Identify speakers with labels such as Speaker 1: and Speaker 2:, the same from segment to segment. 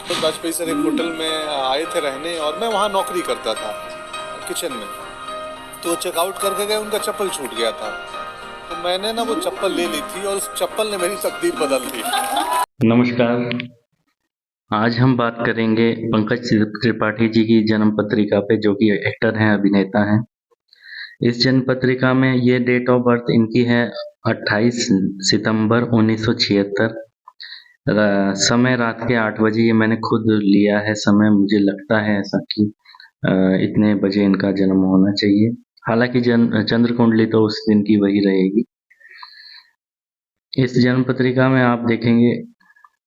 Speaker 1: Vajpayee sir एक hotel में आए थे रहने और मैं वहाँ नौकरी करता था किचन में। तो चेकआउट करके गए, उनका चप्पल छूट गया था। तो मैंने ना वो चप्पल ले ली थी और उस चप्पल ने मेरी तकदीर बदल दी।
Speaker 2: नमस्कार। आज हम बात करेंगे पंकज त्रिपाठी जी की जन्म पत्रिका पे, जो कि एक्टर हैं, अभिनेता हैं। इस जन्म पत्रिका में ये डेट ऑफ बर्थ इनकी है 28 सितंबर 1976। समय रात के 8 बजे। ये मैंने खुद लिया है समय, मुझे लगता है ऐसा कि इतने बजे इनका जन्म होना चाहिए। हालांकि चंद्र कुंडली तो उस दिन की वही रहेगी। इस जन्म पत्रिका में आप देखेंगे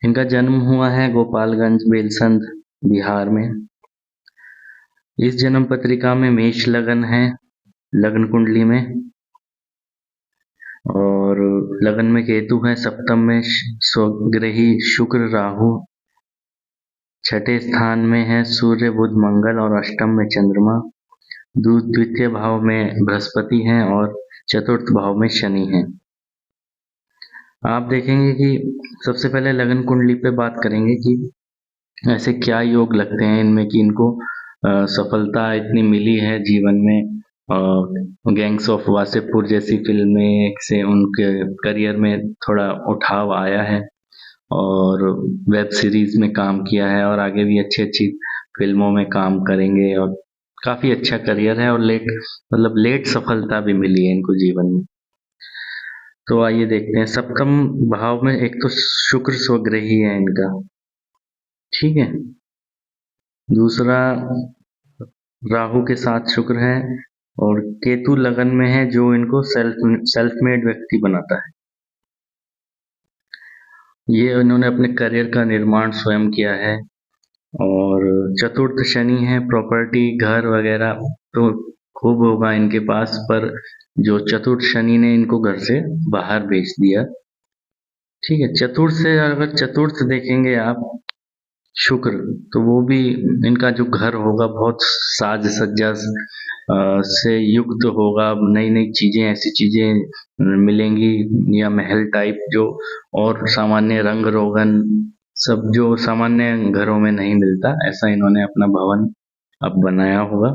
Speaker 2: इनका जन्म हुआ है गोपालगंज बेलसंद बिहार में। इस जन्म पत्रिका में मेष लगन है, लग्न कुंडली में। और लगन में केतु है, सप्तम में स्वग्रही शुक्र राहु, छठे स्थान में है सूर्य बुध मंगल और अष्टम में चंद्रमा। द्वितीय भाव में बृहस्पति हैं और चतुर्थ भाव में शनि हैं। आप देखेंगे कि सबसे पहले लगन कुंडली पे बात करेंगे कि ऐसे क्या योग लगते हैं इनमें कि इनको सफलता इतनी मिली है जीवन में। गैंग्स ऑफ वासेपुर जैसी फिल्में से उनके करियर में थोड़ा उठाव आया है और वेब सीरीज में काम किया है और आगे भी अच्छी अच्छी फिल्मों में काम करेंगे और काफी अच्छा करियर है और लेट सफलता भी मिली है इनको जीवन में। तो आइए देखते हैं। सप्तम भाव में एक तो शुक्र स्वग्रही है इनका, ठीक है। दूसरा राहु के साथ शुक्र है और केतु लगन में है, जो इनको सेल्फ मेड व्यक्ति बनाता है। ये इन्होंने अपने करियर का निर्माण स्वयं किया है। और चतुर्थ शनि है, प्रॉपर्टी घर वगैरह तो खूब होगा इनके पास, पर जो चतुर्थ शनि ने इनको घर से बाहर भेज दिया। ठीक है। चतुर्थ से अगर चतुर्थ देखेंगे आप शुक्र, तो वो भी इनका जो घर होगा बहुत साज सज्जा से युक्त होगा। नई नई चीजें, ऐसी चीजें मिलेंगी या महल टाइप जो और सामान्य रंग रोगन सब जो सामान्य घरों में नहीं मिलता, ऐसा इन्होंने अपना भवन अब बनाया होगा।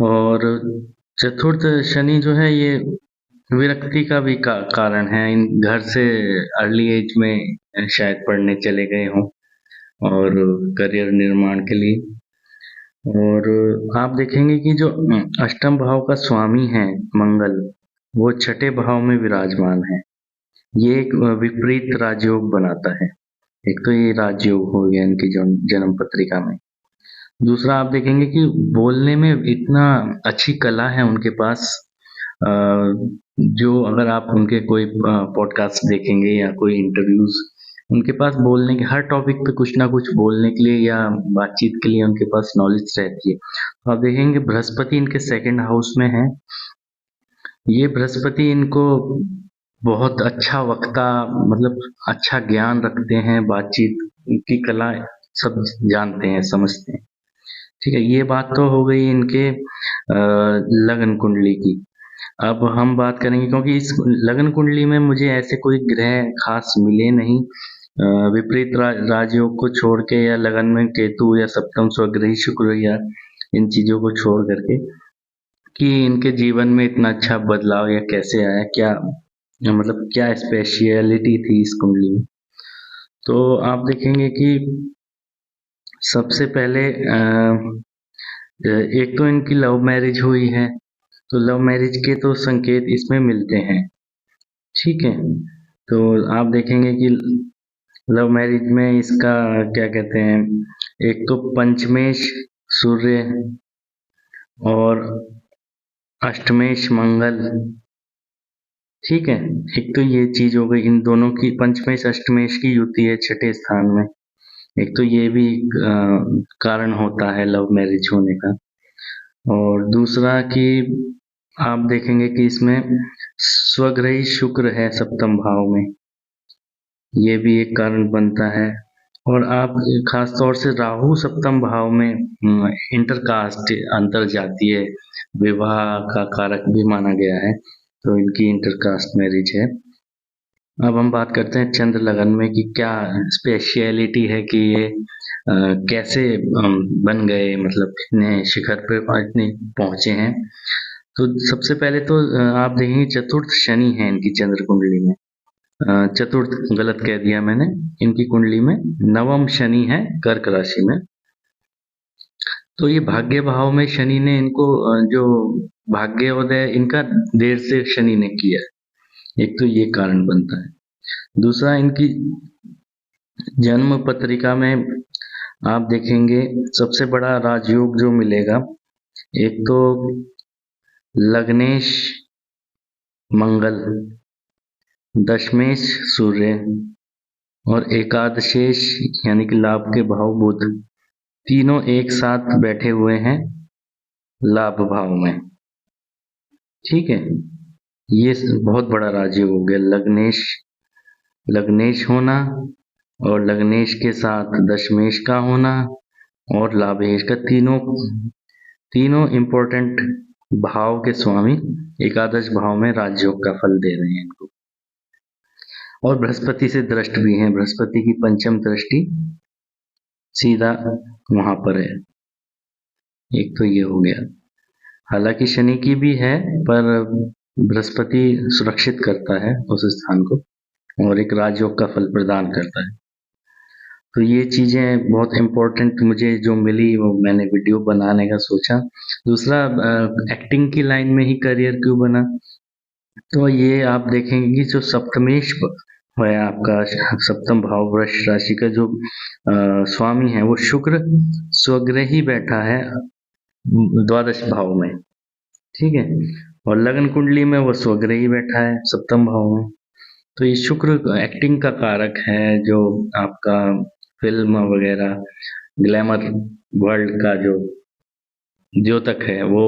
Speaker 2: और चतुर्थ शनि जो है ये विरक्ति का भी कारण है। इन घर से अर्ली एज में शायद पढ़ने चले गए हों और करियर निर्माण के लिए। और आप देखेंगे कि जो अष्टम भाव का स्वामी है मंगल, वो छठे भाव में विराजमान है। ये एक विपरीत राजयोग बनाता है। एक तो ये राजयोग हो गया इनकी जन्म पत्रिका में। दूसरा आप देखेंगे कि बोलने में इतना अच्छी कला है उनके पास। अ, जो अगर आप उनके कोई पॉडकास्ट देखेंगे या कोई इंटरव्यूज, उनके पास बोलने के हर टॉपिक पे कुछ ना कुछ बोलने के लिए या बातचीत के लिए उनके पास नॉलेज रहती है। तो आप देखेंगे बृहस्पति इनके सेकंड हाउस में है। ये बृहस्पति इनको बहुत अच्छा वक्ता, मतलब अच्छा ज्ञान रखते हैं, बातचीत की कला सब जानते हैं, समझते हैं। ठीक है। ये बात तो हो गई इनके लगन कुंडली की। अब हम बात करेंगे, क्योंकि इस लगन कुंडली में मुझे ऐसे कोई ग्रह खास मिले नहीं विपरीत राजयोग को छोड़ के, या लगन में केतु या सप्तम स्वग्रही शुक्र या इन चीजों को छोड़ करके, कि इनके जीवन में इतना अच्छा बदलाव या कैसे आया, क्या मतलब क्या स्पेशलिटी थी इस कुंडली में। तो आप देखेंगे कि सबसे पहले एक तो इनकी लव मैरिज हुई है, तो लव मैरिज के तो संकेत इसमें मिलते हैं। ठीक है। तो आप देखेंगे कि लव मैरिज में इसका क्या कहते हैं, एक तो पंचमेश सूर्य और अष्टमेश मंगल। ठीक है। एक तो ये चीज हो गई, इन दोनों की पंचमेश अष्टमेश की युति है छठे स्थान में। एक तो ये भी कारण होता है लव मैरिज होने का। और दूसरा कि आप देखेंगे कि इसमें स्वग्रही शुक्र है सप्तम भाव में, ये भी एक कारण बनता है। और आप खास तौर से राहु सप्तम भाव में इंटरकास्ट अंतर जातीय विवाह का कारक भी माना गया है, तो इनकी इंटरकास्ट मैरिज है। अब हम बात करते हैं चंद्र लगन में कि क्या स्पेशलिटी है कि ये कैसे बन गए, मतलब कितने शिखर पे इतने पहुंचे हैं। तो सबसे पहले तो आप देखेंगे चतुर्थ शनि है इनकी चंद्र कुंडली में। चतुर्थ गलत कह दिया मैंने, इनकी कुंडली में नवम शनि है कर्क राशि में। तो ये भाग्य भाव में शनि ने इनको जो भाग्योदय इनका देर से शनि ने किया, एक तो ये कारण बनता है। दूसरा, इनकी जन्म पत्रिका में आप देखेंगे सबसे बड़ा राजयोग जो मिलेगा, एक तो लग्नेश मंगल, दशमेश सूर्य और एकादशेश यानी कि लाभ के भाव बुध, तीनों एक साथ बैठे हुए हैं लाभ भाव में। ठीक है, ये बहुत बड़ा राजयोग हो गया। लग्नेश होना और लग्नेश के साथ दशमेश का होना और लाभेश का, तीनों इंपॉर्टेंट भाव के स्वामी एकादश भाव में राजयोग का फल दे रहे हैं इनको। और बृहस्पति से दृष्ट भी हैं, बृहस्पति की पंचम दृष्टि सीधा वहां पर है। एक तो ये हो गया। हालांकि शनि की भी है, पर बृहस्पति सुरक्षित करता है उस स्थान को और एक राजयोग का फल प्रदान करता है। तो ये चीजें बहुत इम्पोर्टेंट मुझे जो मिली वो मैंने वीडियो बनाने का सोचा। दूसरा, एक्टिंग की लाइन में ही करियर क्यों बना, तो ये आप देखेंगे कि जो सप्तमेश है आपका, सप्तम भाव वृष राशि का जो स्वामी है वो शुक्र स्वग्रही बैठा है द्वादश भाव में। ठीक है, और लगन कुंडली में वो स्वग्रही बैठा है सप्तम भाव में। तो ये शुक्र एक्टिंग का कारक है, जो आपका फिल्म वगैरह ग्लैमर वर्ल्ड का जो द्योतक है वो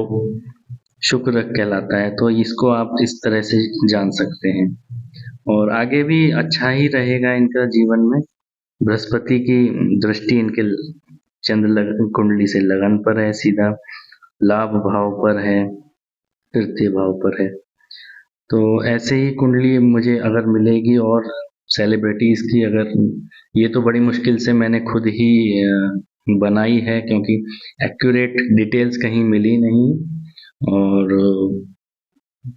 Speaker 2: शुक्र कहलाता है। तो इसको आप इस तरह से जान सकते हैं और आगे भी अच्छा ही रहेगा इनका जीवन में। बृहस्पति की दृष्टि इनके चंद्र कुंडली से लगन पर है, सीधा लाभ भाव पर है, तृतीय भाव पर है। तो ऐसे ही कुंडली मुझे अगर मिलेगी और सेलिब्रिटीज की, अगर ये तो बड़ी मुश्किल से मैंने खुद ही बनाई है क्योंकि एक्यूरेट डिटेल्स कहीं मिली नहीं, और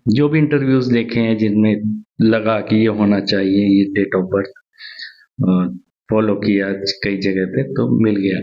Speaker 2: जो भी इंटरव्यूज देखे हैं जिनमें लगा कि ये होना चाहिए, ये डेट ऑफ बर्थ फॉलो किया कई जगह पे तो मिल गया।